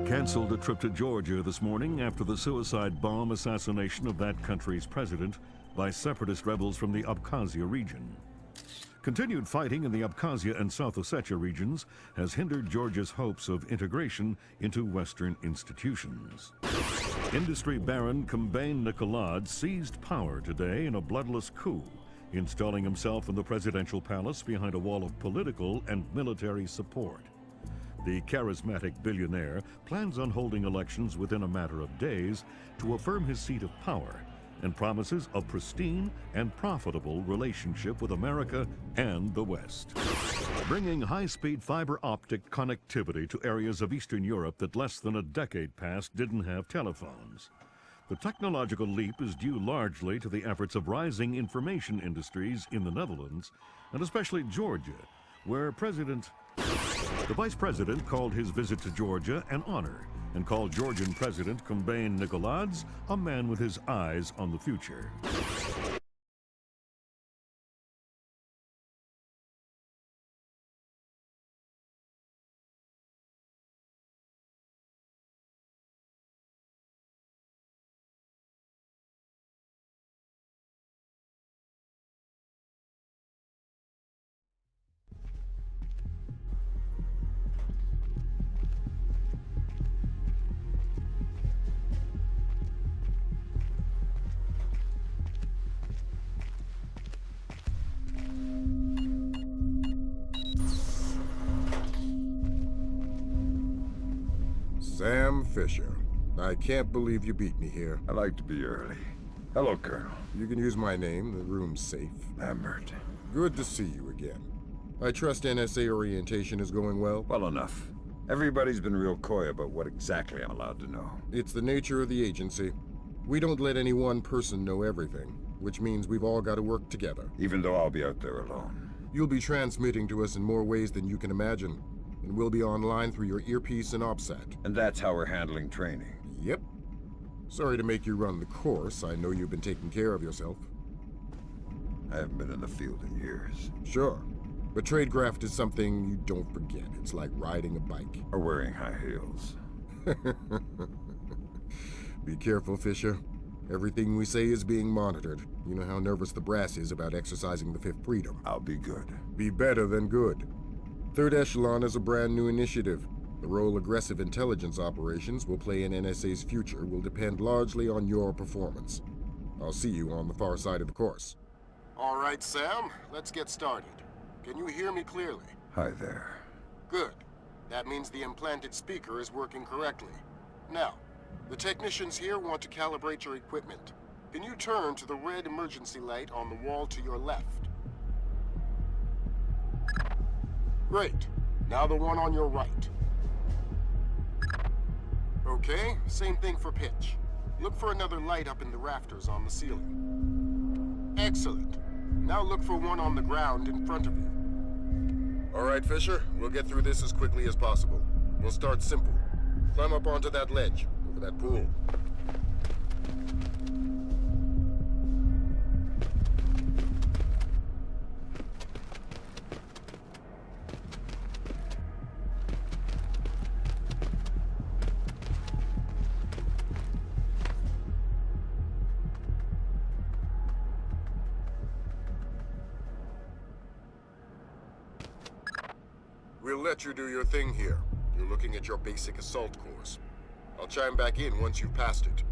canceled a trip to Georgia this morning after the suicide bomb assassination of that country's president by separatist rebels from the Abkhazia region. Continued fighting in the Abkhazia and South Ossetia regions has hindered Georgia's hopes of integration into Western institutions. Industry baron Kombain Nikolad seized power today in a bloodless coup, installing himself in the presidential palace behind a wall of political and military support. The charismatic billionaire plans on holding elections within a matter of days to affirm his seat of power and promises a pristine and profitable relationship with America and the West. Bringing high-speed fiber optic connectivity to areas of Eastern Europe that less than a decade past didn't have telephones. The technological leap is due largely to the efforts of rising information industries in the Netherlands, and especially Georgia, where the Vice President called his visit to Georgia an honor and called Georgian President Kombain Nikolad a man with his eyes on the future. Sam Fisher. I can't believe you beat me here. I like to be early. Hello, Colonel. You can use my name. The room's safe. Lambert. Good to see you again. I trust NSA orientation is going well? Well enough. Everybody's been real coy about what exactly I'm allowed to know. It's the nature of the agency. We don't let any one person know everything, which means we've all got to work together. Even though I'll be out there alone. You'll be transmitting to us in more ways than you can imagine. And we'll be online through your earpiece and OPSAT. And that's how we're handling training. Yep. Sorry to make you run the course. I know you've been taking care of yourself. I haven't been in the field in years. Sure. But tradecraft is something you don't forget. It's like riding a bike. Or wearing high heels. Be careful, Fisher. Everything we say is being monitored. You know how nervous the brass is about exercising the Fifth Freedom. I'll be good. Be better than good. Third Echelon is a brand new initiative. The role aggressive intelligence operations will play in NSA's future will depend largely on your performance. I'll see you on the far side of the course. All right, Sam, let's get started. Can you hear me clearly? Hi there. Good. That means the implanted speaker is working correctly. Now, the technicians here want to calibrate your equipment. Can you turn to the red emergency light on the wall to your left? Great. Now the one on your right. Okay, same thing for pitch. Look for another light up in the rafters on the ceiling. Excellent. Now look for one on the ground in front of you. All right, Fisher. We'll get through this as quickly as possible. We'll start simple. Climb up onto that ledge, over that pool. We'll let you do your thing here. You're looking at your basic assault course. I'll chime back in once you've passed it.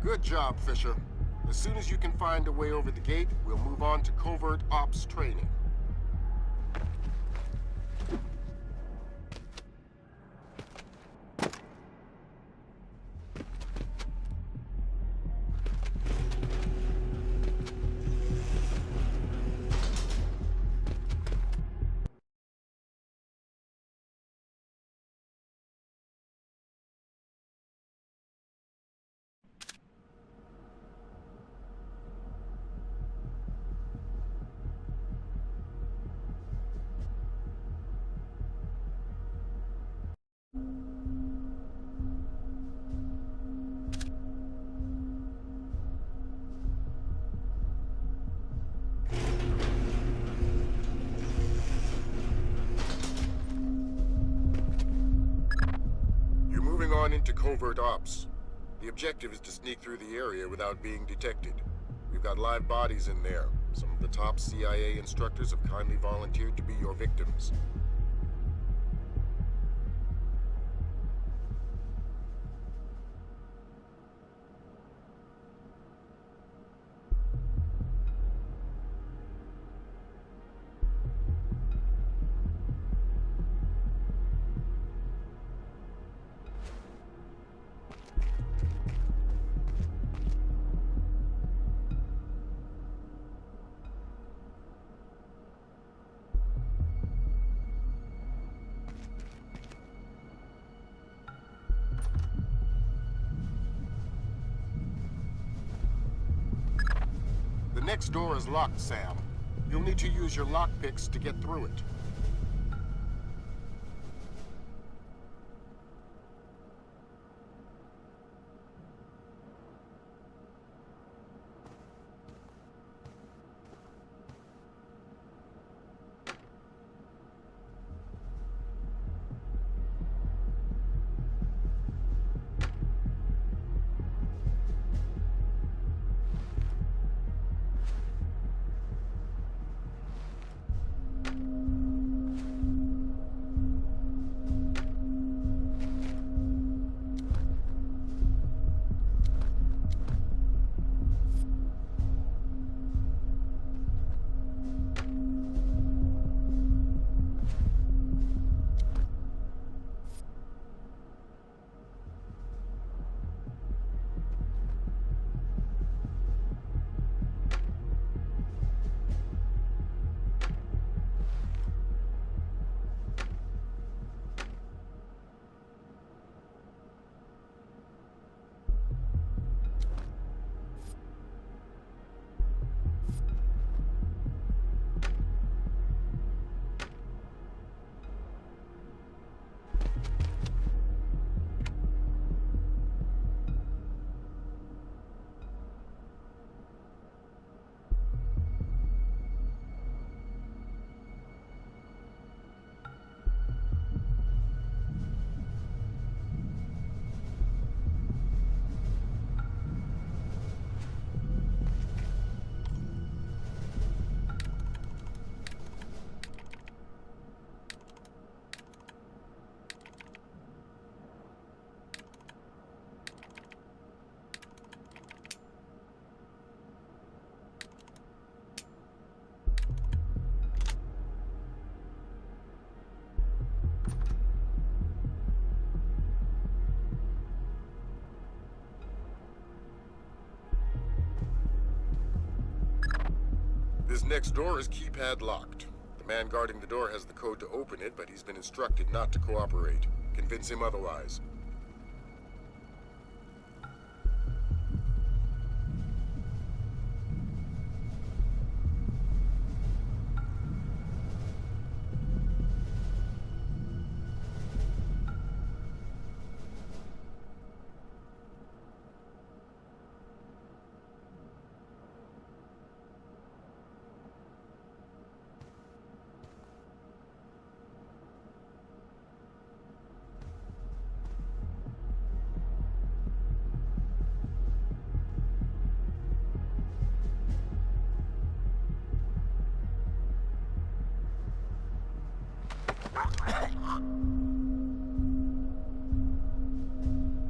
Good job, Fisher. As soon as you can find a way over the gate, we'll move on to covert ops training. Moving on into covert ops. The objective is to sneak through the area without being detected. We've got live bodies in there. Some of the top CIA instructors have kindly volunteered to be your victims. The next door is locked, Sam. You'll need to use your lockpicks to get through it. This next door is keypad locked. The man guarding the door has the code to open it, but he's been instructed not to cooperate. Convince him otherwise.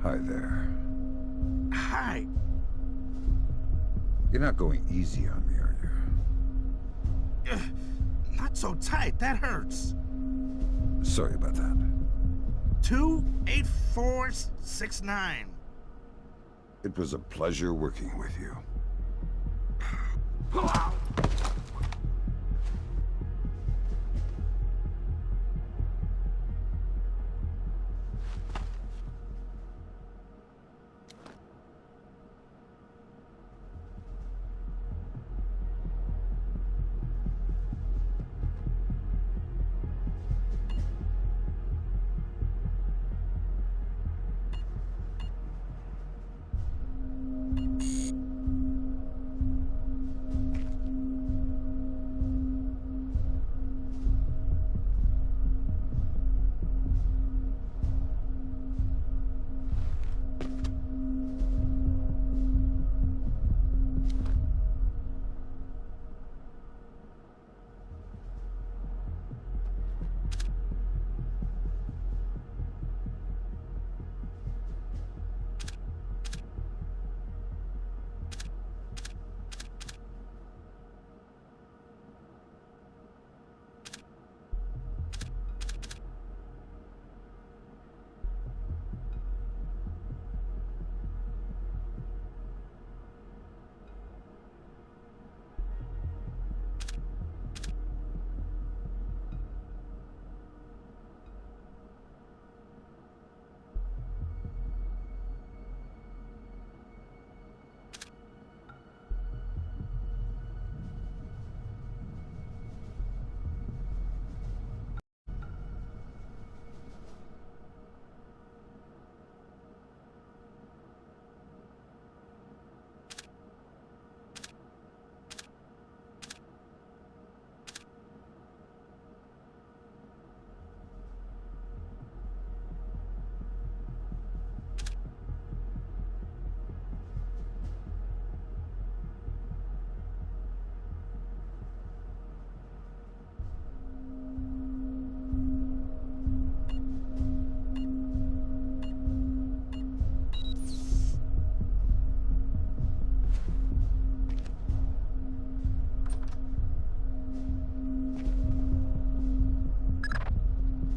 Hi there. Hi. You're not going easy on me, are you? Not so tight, that hurts. Sorry about that. 28469. It was a pleasure working with you.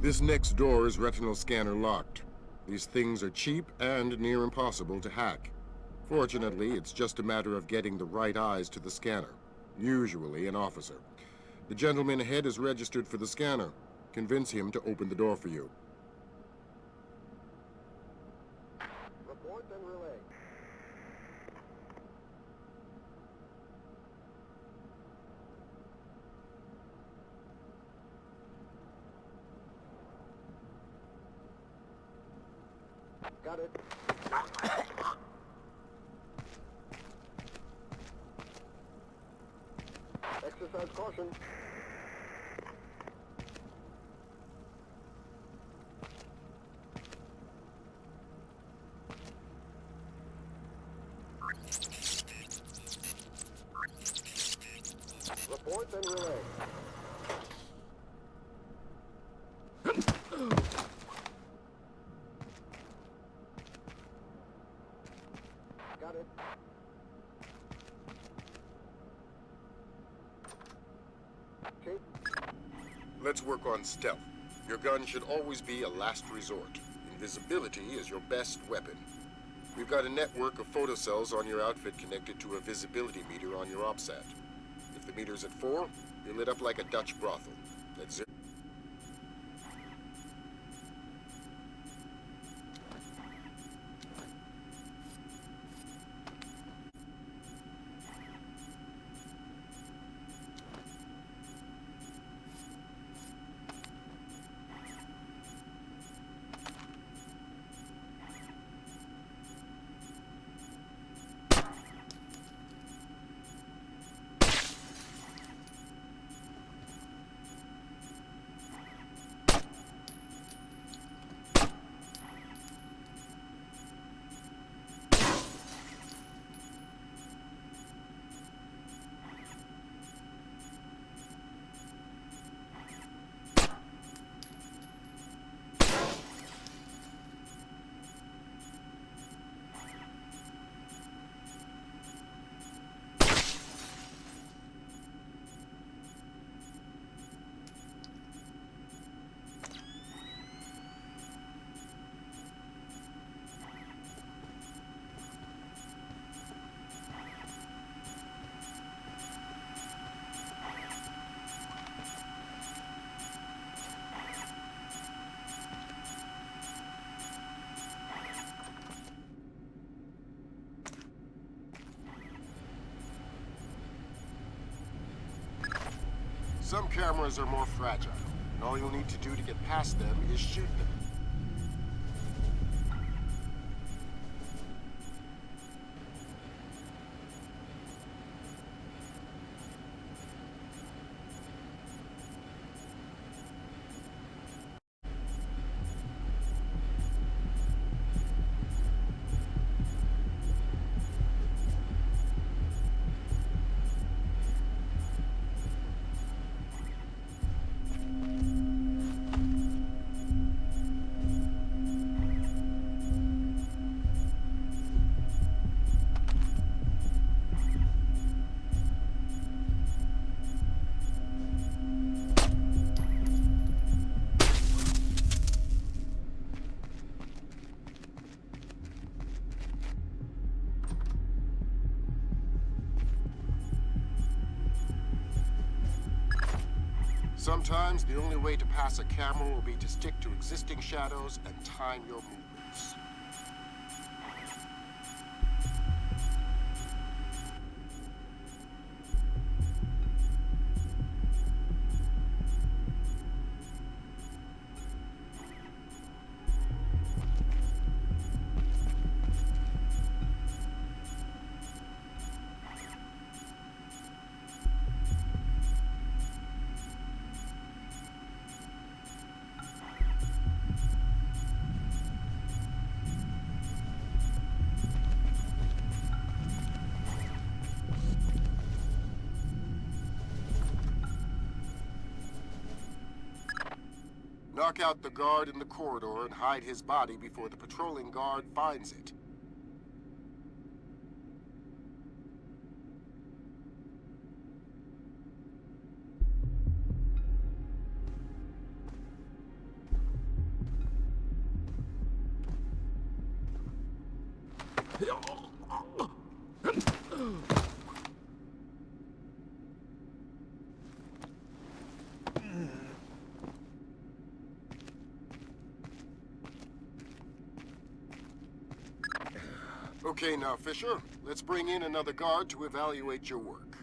This next door is retinal scanner locked. These things are cheap and near impossible to hack. Fortunately, it's just a matter of getting the right eyes to the scanner, usually an officer. The gentleman ahead is registered for the scanner. Convince him to open the door for you. Report and relay. Got it. Exercise caution. Report and relay. Got it. Okay. Let's work on stealth. Your gun should always be a last resort. Invisibility is your best weapon. We've got a network of photocells on your outfit connected to a visibility meter on your OPSAT. If the meter's at 4, you're lit up like a Dutch brothel. At 0. Some cameras are more fragile, and all you'll need to do to get past them is shoot them. Sometimes the only way to pass a camera will be to stick to existing shadows and time your movements. Knock out the guard in the corridor and hide his body before the patrolling guard finds it. Okay now, Fisher, let's bring in another guard to evaluate your work.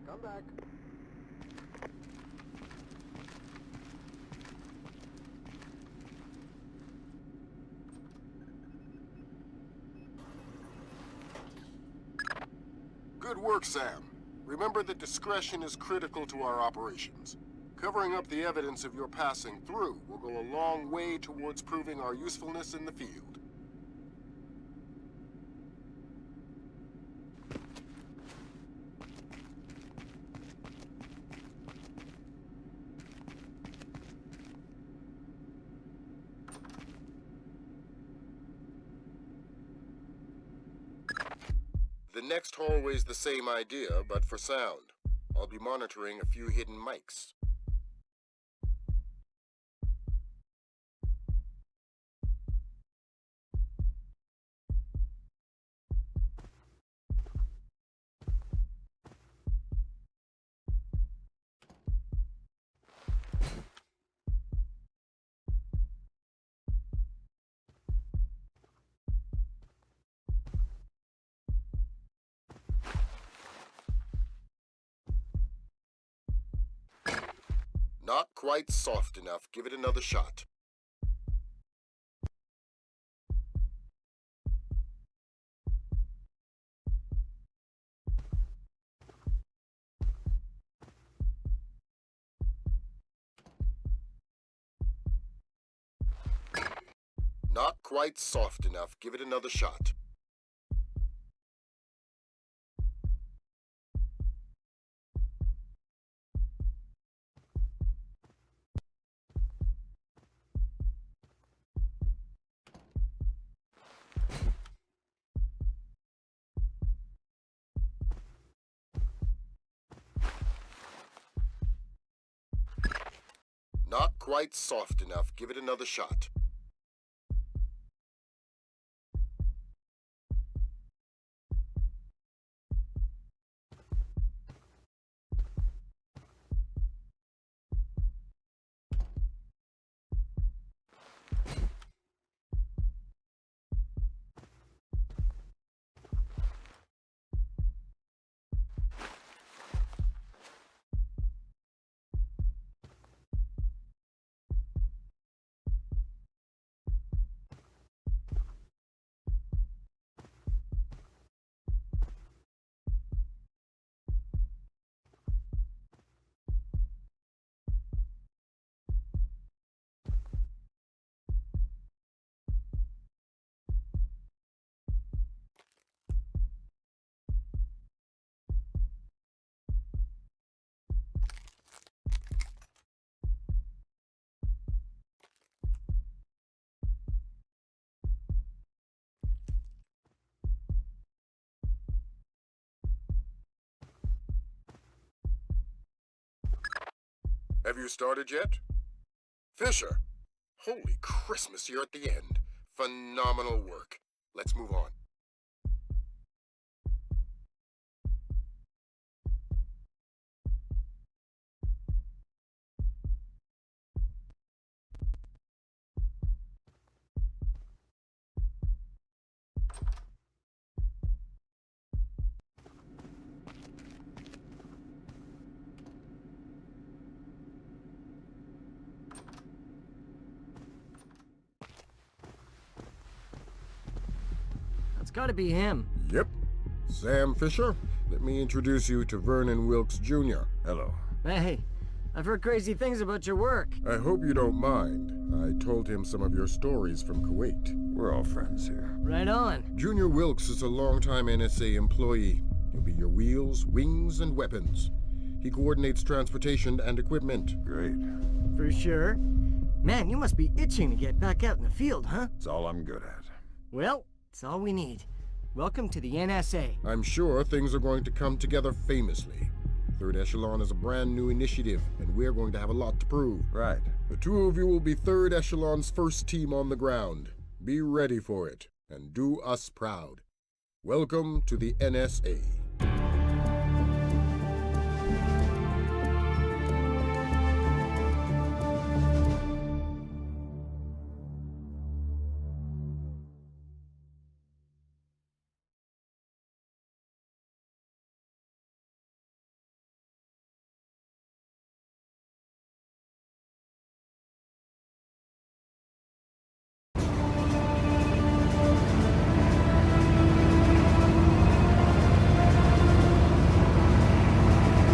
Come back. Good work, Sam. Remember that discretion is critical to our operations. Covering up the evidence of your passing through will go a long way towards proving our usefulness in the field. The next hallway's the same idea, but for sound. I'll be monitoring a few hidden mics. Not quite soft enough. Give it another shot. Not quite soft enough. Give it another shot. Not quite soft enough. Give it another shot. Have you started yet? Fisher! Holy Christmas, you're at the end. Phenomenal work. Let's move on. It's gotta be him. Yep. Sam Fisher, let me introduce you to Vernon Wilkes Jr. Hello. Hey, I've heard crazy things about your work. I hope you don't mind. I told him some of your stories from Kuwait. We're all friends here. Right on. Junior Wilkes is a longtime NSA employee. He'll be your wheels, wings, and weapons. He coordinates transportation and equipment. Great. For sure. Man, you must be itching to get back out in the field, huh? It's all I'm good at. Well, it's all we need. Welcome to the NSA. I'm sure things are going to come together famously. Third Echelon is a brand new initiative, and we're going to have a lot to prove. Right. The two of you will be Third Echelon's first team on the ground. Be ready for it, and do us proud. Welcome to the NSA.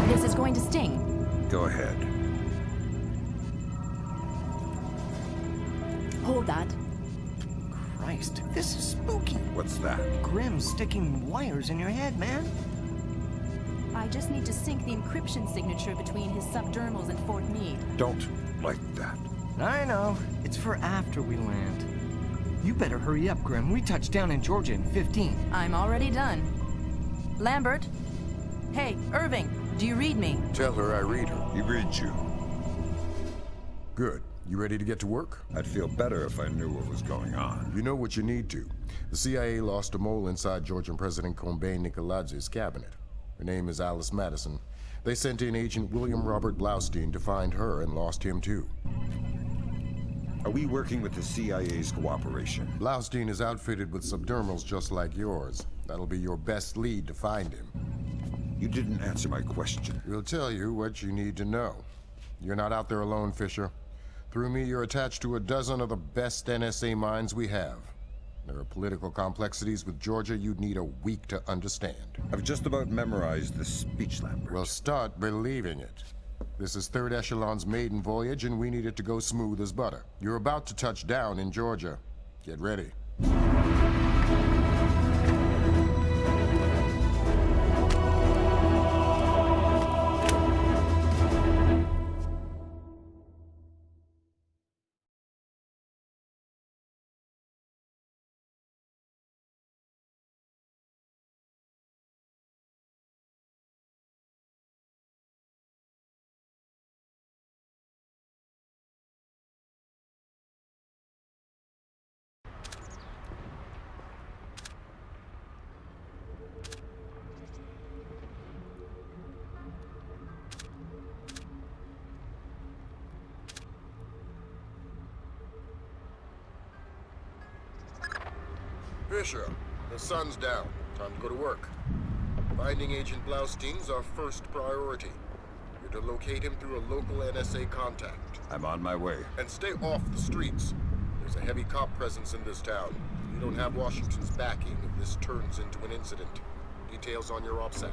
This is going to sting. Go ahead. Hold that. Christ, this is spooky. What's that? Grim's sticking wires in your head, man. I just need to sync the encryption signature between his subdermals and Fort Meade. Don't like that. I know. It's for after we land. You better hurry up, Grim. We touch down in Georgia in 15. I'm already done. Lambert? Hey, Irving, do you read me? Tell her I read her. He reads you. Good. You ready to get to work? I'd feel better if I knew what was going on. You know what you need to. The CIA lost a mole inside Georgian President Kombay Nikoladzi's cabinet. Her name is Alice Madison. They sent in Agent William Robert Blaustein to find her and lost him too. Are we working with the CIA's cooperation? Blaustein is outfitted with subdermals just like yours. That'll be your best lead to find him. You didn't answer my question. We'll tell you what you need to know. You're not out there alone, Fisher. Through me, you're attached to a dozen of the best NSA minds we have. There are political complexities with Georgia you'd need a week to understand. I've just about memorized the speech, Lambert. Well, start believing it. This is Third Echelon's maiden voyage, and we need it to go smooth as butter. You're about to touch down in Georgia. Get ready. Fisher, the sun's down. Time to go to work. Finding Agent Blaustein's our first priority. You're to locate him through a local NSA contact. I'm on my way. And stay off the streets. There's a heavy cop presence in this town. You don't have Washington's backing if this turns into an incident. Details on your OPSAT.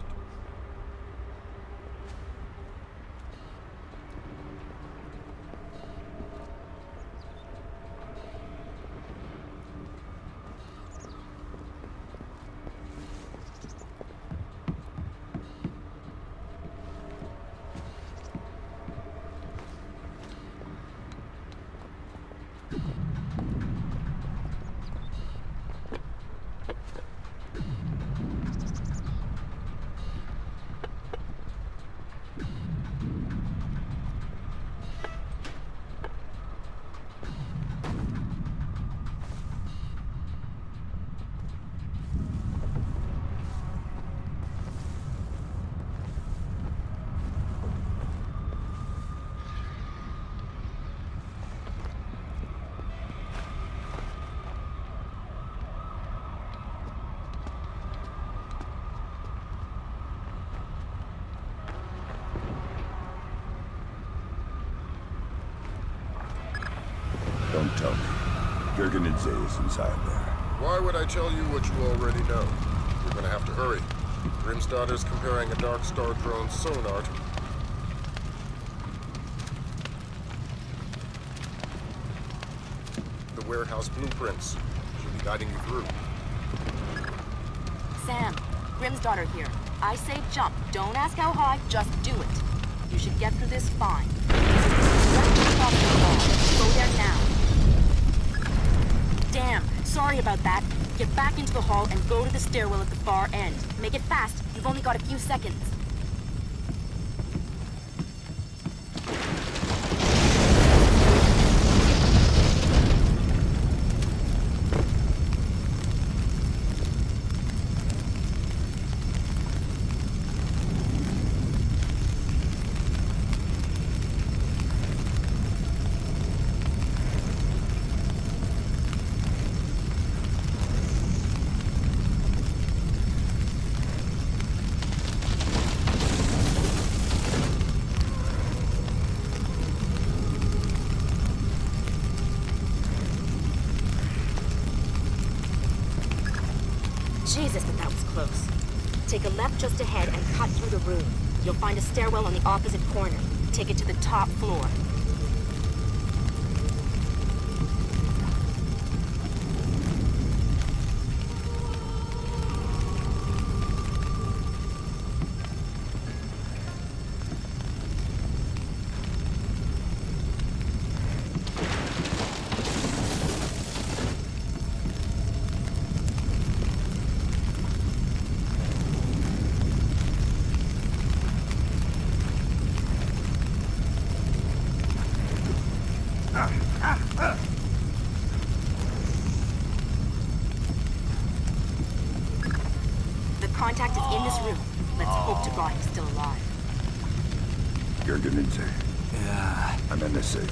Don't tell me. Gurganidze is inside there. Why would I tell you what you already know? You're gonna have to hurry. Grim's daughter's comparing a Dark Star drone sonar to... the warehouse blueprints. She'll be guiding you through. Sam, Grim's daughter here. I say jump. Don't ask how high, just do it. You should get through this fine. Go there now. Damn, sorry about that. Get back into the hall and go to the stairwell at the far end. Make it fast. You've only got a few seconds. Jesus, but that was close. Take a left just ahead and cut through the room. You'll find a stairwell on the opposite corner. Take it to the top floor. The contact is in this room. Let's hope to God he's still alive. Gurganidze, Yeah, I'm NSA.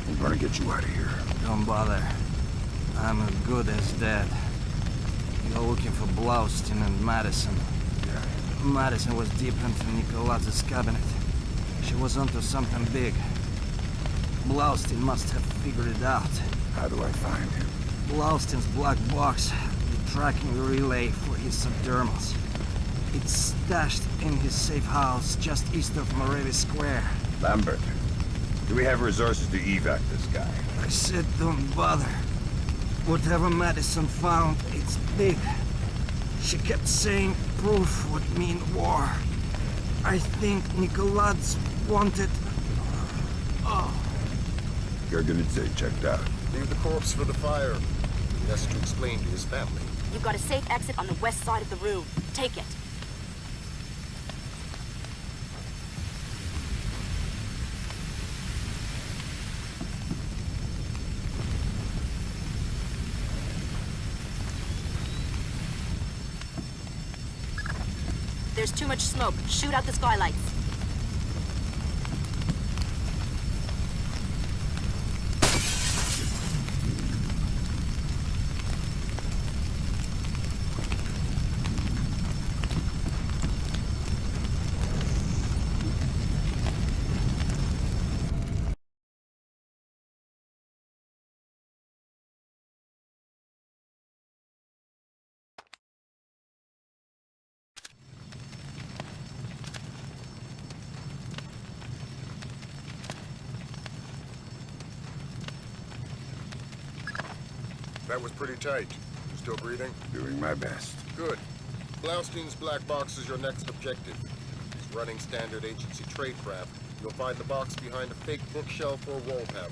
I'm gonna get you out of here. don't bother. I'm as good as dead. You're looking for Blaustin and Madison. Yeah. Madison was deep into Nicolaz's cabinet. She was onto something big. Blaustin must have figured it out. How do I find him? Blaustin's black box, the tracking relay for his subdermals. It's stashed in his safe house just east of Moravi Square. Lambert, do we have resources to evac this guy? I said don't bother. Whatever Madison found, it's big. She kept saying proof would mean war. I think Nicolaz wanted... Gurganidze checked out. Leave the corpse for the fire. He has to explain to his family. You've got a safe exit on the west side of the room. Take it. There's too much smoke. Shoot out the skylights. That was pretty tight. You still breathing? Doing my best. Good. Blaustein's black box is your next objective. He's running standard agency tradecraft. You'll find the box behind a fake bookshelf or wall panel.